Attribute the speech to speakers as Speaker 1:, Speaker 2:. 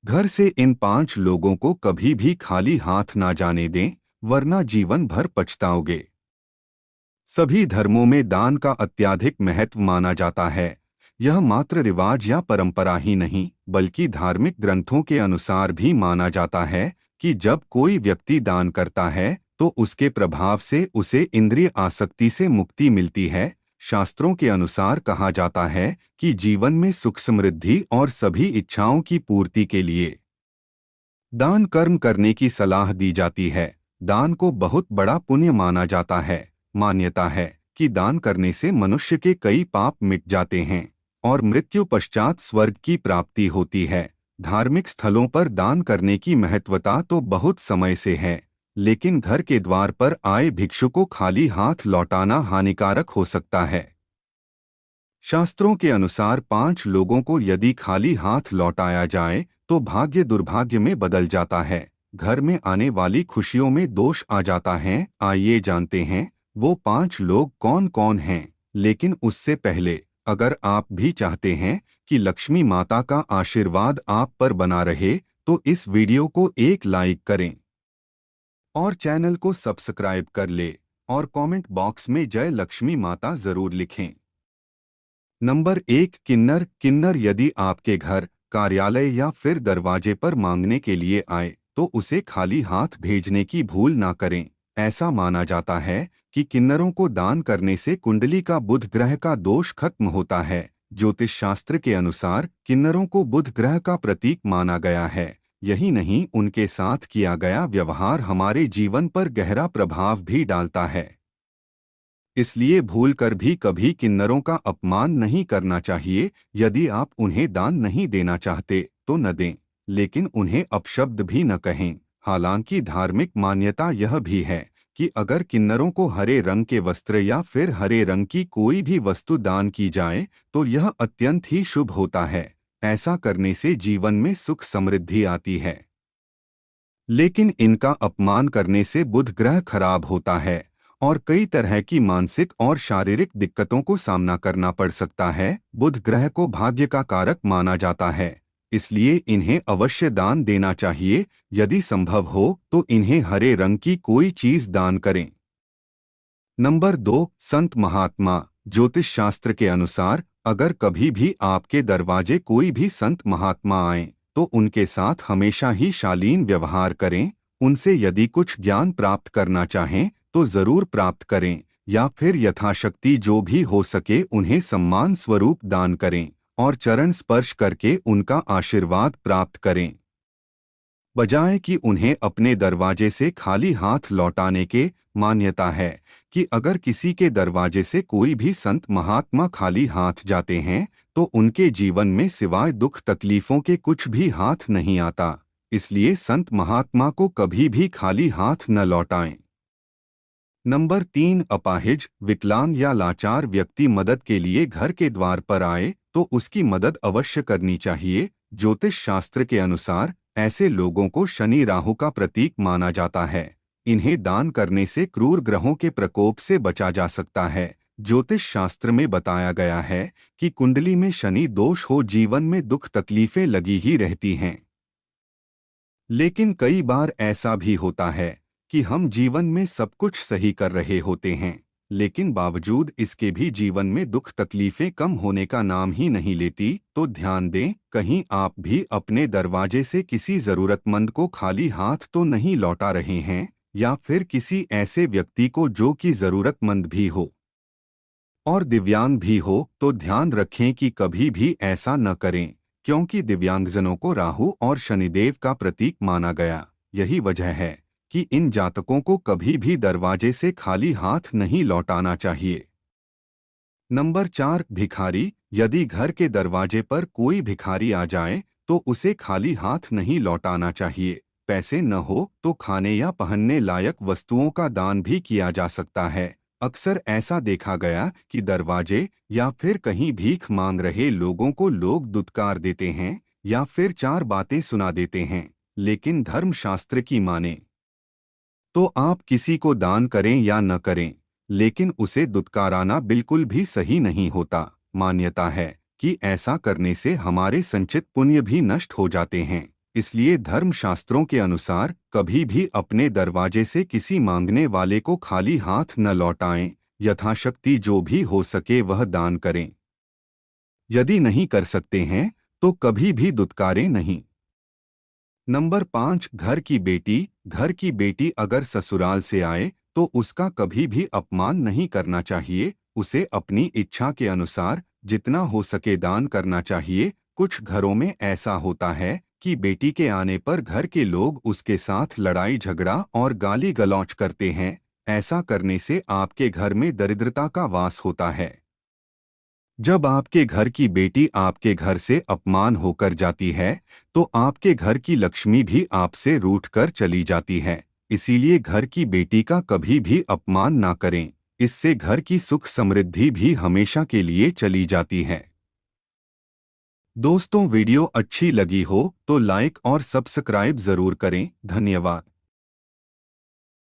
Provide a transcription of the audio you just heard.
Speaker 1: घर से इन 5 लोगों को कभी भी खाली हाथ ना जाने दें, वरना जीवन भर पछताओगे। सभी धर्मों में दान का अत्यधिक महत्व माना जाता है। यह मात्र रिवाज या परंपरा ही नहीं, बल्कि धार्मिक ग्रंथों के अनुसार भी माना जाता है कि जब कोई व्यक्ति दान करता है तो उसके प्रभाव से उसे इंद्रिय आसक्ति से मुक्ति मिलती है। शास्त्रों के अनुसार कहा जाता है कि जीवन में सुख समृद्धि और सभी इच्छाओं की पूर्ति के लिए दान कर्म करने की सलाह दी जाती है। दान को बहुत बड़ा पुण्य माना जाता है। मान्यता है कि दान करने से मनुष्य के कई पाप मिट जाते हैं और मृत्यु पश्चात स्वर्ग की प्राप्ति होती है। धार्मिक स्थलों पर दान करने की महत्वता तो बहुत समय से है, लेकिन घर के द्वार पर आए भिक्षु को खाली हाथ लौटाना हानिकारक हो सकता है। शास्त्रों के अनुसार 5 लोगों को यदि खाली हाथ लौटाया जाए तो भाग्य दुर्भाग्य में बदल जाता है। घर में आने वाली खुशियों में दोष आ जाता है। आइए जानते हैं वो 5 लोग कौन कौन हैं। लेकिन उससे पहले, अगर आप भी चाहते हैं कि लक्ष्मी माता का आशीर्वाद आप पर बना रहे, तो इस वीडियो को एक लाइक करें और चैनल को सब्सक्राइब कर ले और कमेंट बॉक्स में जय लक्ष्मी माता जरूर लिखें। नंबर 1, किन्नर। किन्नर यदि आपके घर, कार्यालय या फिर दरवाजे पर मांगने के लिए आए तो उसे खाली हाथ भेजने की भूल ना करें। ऐसा माना जाता है कि किन्नरों को दान करने से कुंडली का बुध ग्रह का दोष खत्म होता है। ज्योतिष शास्त्र के अनुसार किन्नरों को बुध ग्रह का प्रतीक माना गया है। यही नहीं, उनके साथ किया गया व्यवहार हमारे जीवन पर गहरा प्रभाव भी डालता है। इसलिए भूलकर भी कभी किन्नरों का अपमान नहीं करना चाहिए। यदि आप उन्हें दान नहीं देना चाहते तो न दें, लेकिन उन्हें अपशब्द भी न कहें। हालांकि धार्मिक मान्यता यह भी है कि अगर किन्नरों को हरे रंग के वस्त्र या फिर हरे रंग की कोई भी वस्तु दान की जाए तो यह अत्यंत ही शुभ होता है। ऐसा करने से जीवन में सुख समृद्धि आती है। लेकिन इनका अपमान करने से बुध ग्रह खराब होता है और कई तरह की मानसिक और शारीरिक दिक्कतों को सामना करना पड़ सकता है। बुध ग्रह को भाग्य का कारक माना जाता है, इसलिए इन्हें अवश्य दान देना चाहिए। यदि संभव हो तो इन्हें हरे रंग की कोई चीज दान करें। नंबर 2, संत महात्मा। ज्योतिष शास्त्र के अनुसार अगर कभी भी आपके दरवाजे कोई भी संत महात्मा आए तो उनके साथ हमेशा ही शालीन व्यवहार करें। उनसे यदि कुछ ज्ञान प्राप्त करना चाहें तो जरूर प्राप्त करें, या फिर यथाशक्ति जो भी हो सके उन्हें सम्मान स्वरूप दान करें और चरण स्पर्श करके उनका आशीर्वाद प्राप्त करें, बजाय कि उन्हें अपने दरवाजे से खाली हाथ लौटाने के। मान्यता है कि अगर किसी के दरवाजे से कोई भी संत महात्मा खाली हाथ जाते हैं तो उनके जीवन में सिवाय दुख तकलीफों के कुछ भी हाथ नहीं आता। इसलिए संत महात्मा को कभी भी खाली हाथ न लौटाएं। नंबर 3, अपाहिज। विकलांग या लाचार व्यक्ति मदद के लिए घर के द्वार पर आए तो उसकी मदद अवश्य करनी चाहिए। ज्योतिष शास्त्र के अनुसार ऐसे लोगों को शनि राहु का प्रतीक माना जाता है। इन्हें दान करने से क्रूर ग्रहों के प्रकोप से बचा जा सकता है। ज्योतिष शास्त्र में बताया गया है कि कुंडली में शनि दोष हो जीवन में दुख तकलीफें लगी ही रहती हैं। लेकिन कई बार ऐसा भी होता है कि हम जीवन में सब कुछ सही कर रहे होते हैं, लेकिन बावजूद इसके भी जीवन में दुख तकलीफें कम होने का नाम ही नहीं लेती। तो ध्यान दें, कहीं आप भी अपने दरवाजे से किसी जरूरतमंद को खाली हाथ तो नहीं लौटा रहे हैं, या फिर किसी ऐसे व्यक्ति को जो कि जरूरतमंद भी हो और दिव्यांग भी हो। तो ध्यान रखें कि कभी भी ऐसा न करें, क्योंकि दिव्यांगजनों को राहु और शनिदेव का प्रतीक माना गया। यही वजह है कि इन जातकों को कभी भी दरवाजे से खाली हाथ नहीं लौटाना चाहिए। नंबर 4, भिखारी। यदि घर के दरवाजे पर कोई भिखारी आ जाए तो उसे खाली हाथ नहीं लौटाना चाहिए। पैसे न हो तो खाने या पहनने लायक वस्तुओं का दान भी किया जा सकता है। अक्सर ऐसा देखा गया कि दरवाजे या फिर कहीं भीख मांग रहे लोगों को लोग दुत्कार देते हैं या फिर 4 बातें सुना देते हैं। लेकिन धर्मशास्त्र की माने तो आप किसी को दान करें या न करें, लेकिन उसे दुत्काराना बिल्कुल भी सही नहीं होता। मान्यता है कि ऐसा करने से हमारे संचित पुण्य भी नष्ट हो जाते हैं। इसलिए धर्मशास्त्रों के अनुसार कभी भी अपने दरवाजे से किसी मांगने वाले को खाली हाथ न लौटाएं। यथाशक्ति जो भी हो सके वह दान करें। यदि नहीं कर सकते हैं तो कभी भी दुत्कारें नहीं। नंबर 5, घर की बेटी। घर की बेटी अगर ससुराल से आए तो उसका कभी भी अपमान नहीं करना चाहिए। उसे अपनी इच्छा के अनुसार जितना हो सके दान करना चाहिए। कुछ घरों में ऐसा होता है कि बेटी के आने पर घर के लोग उसके साथ लड़ाई झगड़ा और गाली गलौज करते हैं। ऐसा करने से आपके घर में दरिद्रता का वास होता है। जब आपके घर की बेटी आपके घर से अपमान होकर जाती है तो आपके घर की लक्ष्मी भी आपसे रूठकर चली जाती है। इसीलिए घर की बेटी का कभी भी अपमान ना करें। इससे घर की सुख समृद्धि भी हमेशा के लिए चली जाती है। दोस्तों, वीडियो अच्छी लगी हो तो लाइक और सब्सक्राइब जरूर करें। धन्यवाद।